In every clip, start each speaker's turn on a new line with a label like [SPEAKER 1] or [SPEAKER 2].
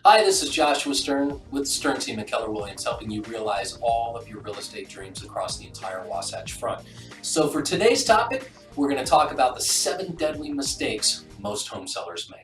[SPEAKER 1] Hi, this is Joshua Stern with Stern Team at Keller Williams, helping you realize all of your real estate dreams across the entire Wasatch Front. So for today's topic, we're going to talk about the 7 deadly mistakes most home sellers make.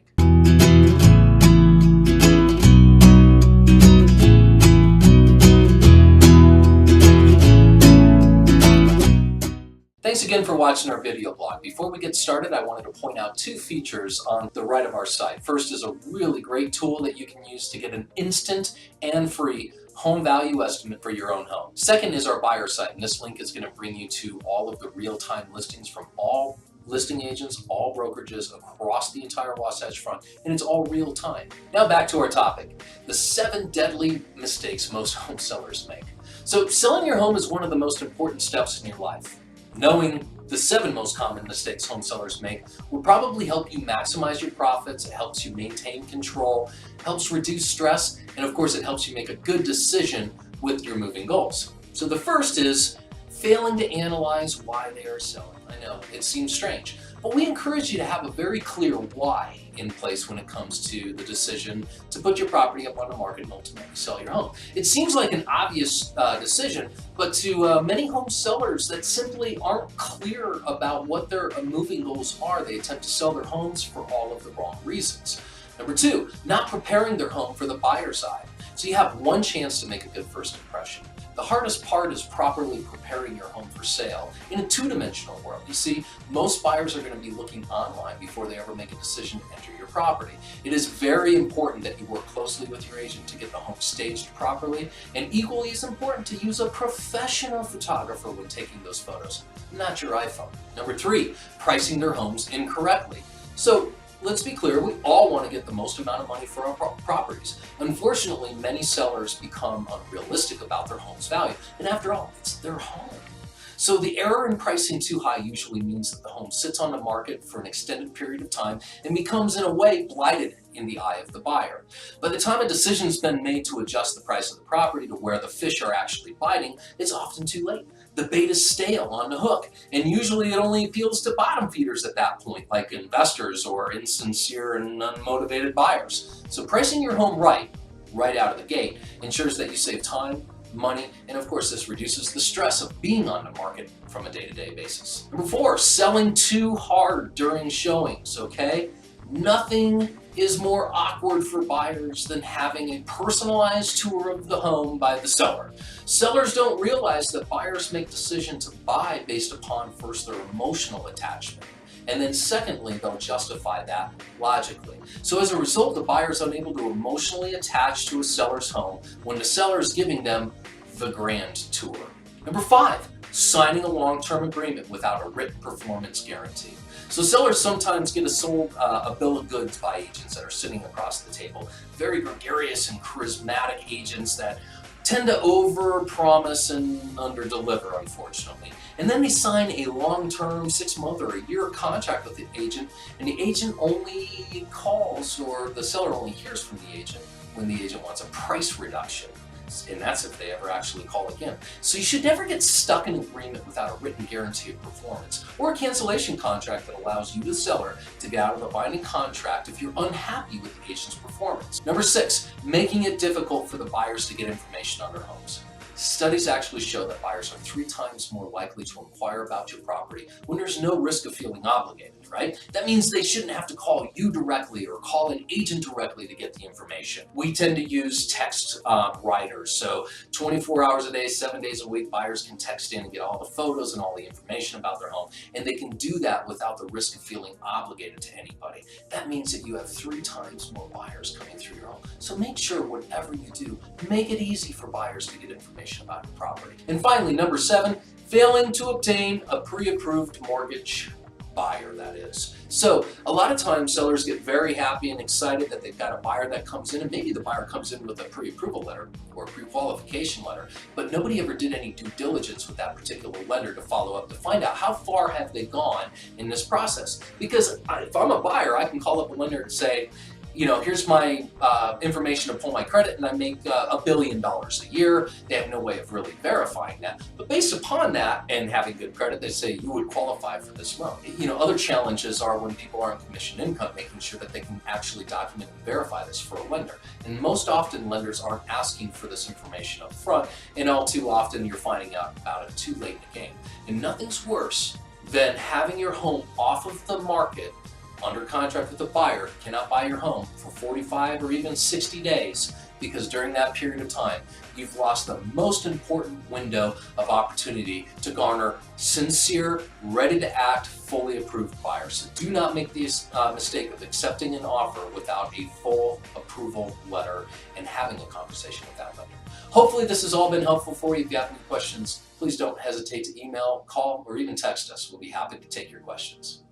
[SPEAKER 1] Thanks again for watching our video blog. Before we get started, I wanted to point out 2 features on the right of our site. First is a really great tool that you can use to get an instant and free home value estimate for your own home. Second is our buyer site, and this link is going to bring you to all of the real-time listings from all listing agents, all brokerages across the entire Wasatch Front, and it's all real time. Now back to our topic, the 7 deadly mistakes most home sellers make. So selling your home is one of the most important steps in your life. Knowing the 7 most common mistakes home sellers make will probably help you maximize your profits. It helps you maintain control, helps reduce stress, and of course it helps you make a good decision with your moving goals. So the first is failing to analyze why they are selling. I know it seems strange, but we encourage you to have a very clear why in place when it comes to the decision to put your property up on the market and ultimately sell your home. It seems like an obvious decision, but to many home sellers that simply aren't clear about what their moving goals are, they attempt to sell their homes for all of the wrong reasons. Number 2, not preparing their home for the buyer side. So you have one chance to make a good first impression. The hardest part is properly preparing your home for sale in a 2-dimensional world. You see, most buyers are going to be looking online before they ever make a decision to enter your property. It is very important that you work closely with your agent to get the home staged properly, and equally as important to use a professional photographer when taking those photos, not your iPhone. Number 3, pricing their homes incorrectly. So let's be clear, we all want to get the most amount of money for our properties. Unfortunately, many sellers become unrealistic about their home's value, and after all, it's their home. So the error in pricing too high usually means that the home sits on the market for an extended period of time and becomes, in a way, blighted in the eye of the buyer. By the time a decision's been made to adjust the price of the property to where the fish are actually biting, it's often too late. The bait is stale on the hook, and usually it only appeals to bottom feeders at that point, like investors or insincere and unmotivated buyers. So pricing your home right out of the gate ensures that you save time, money, and of course this reduces the stress of being on the market from a day-to-day basis. Number 4, selling too hard during showings, okay? Nothing is more awkward for buyers than having a personalized tour of the home by the seller. Sellers don't realize that buyers make decisions to buy based upon first their emotional attachment, and then secondly, they'll justify that logically. So as a result, the buyer is unable to emotionally attach to a seller's home when the seller is giving them the grand tour. Number 5, signing a long-term agreement without a written performance guarantee. So sellers sometimes get a bill of goods by agents that are sitting across the table. Very gregarious and charismatic agents that tend to over-promise and under-deliver, unfortunately. And then they sign a long-term 6-month or a year contract with the agent, and the agent only calls, or the seller only hears from the agent when the agent wants a price reduction. And that's if they ever actually call again. So you should never get stuck in an agreement without a written guarantee of performance, or a cancellation contract that allows you, the seller, to get out of the binding contract if you're unhappy with the agent's performance. Number 6, making it difficult for the buyers to get information on their homes. Studies actually show that buyers are 3 times more likely to inquire about your property when there's no risk of feeling obligated, right? That means they shouldn't have to call you directly or call an agent directly to get the information. We tend to use text writers, so 24 hours a day, 7 days a week, buyers can text in and get all the photos and all the information about their home, and they can do that without the risk of feeling obligated to anybody. That means that you have 3 times more buyers coming through your home. So make sure whatever you do, make it easy for buyers to get information about your property. And finally, number 7, failing to obtain a pre-approved mortgage buyer, that is. So a lot of times sellers get very happy and excited that they've got a buyer that comes in, and maybe the buyer comes in with a pre-approval letter or a pre-qualification letter, but nobody ever did any due diligence with that particular lender to follow up to find out how far have they gone in this process. Because if I'm a buyer, I can call up a lender and say, here's my information to pull my credit and I make $1 billion a year. They have no way of really verifying that. But based upon that and having good credit, they say you would qualify for this loan. Other challenges are when people are on commission income, making sure that they can actually document and verify this for a lender. And most often lenders aren't asking for this information up front, and all too often you're finding out about it too late in the game. And nothing's worse than having your home off of the market under contract with a buyer, cannot buy your home for 45 or even 60 days, because during that period of time, you've lost the most important window of opportunity to garner sincere, ready to act, fully approved buyers. So do not make the mistake of accepting an offer without a full approval letter and having a conversation with that lender. Hopefully this has all been helpful for you. If you have any questions, please don't hesitate to email, call, or even text us. We'll be happy to take your questions.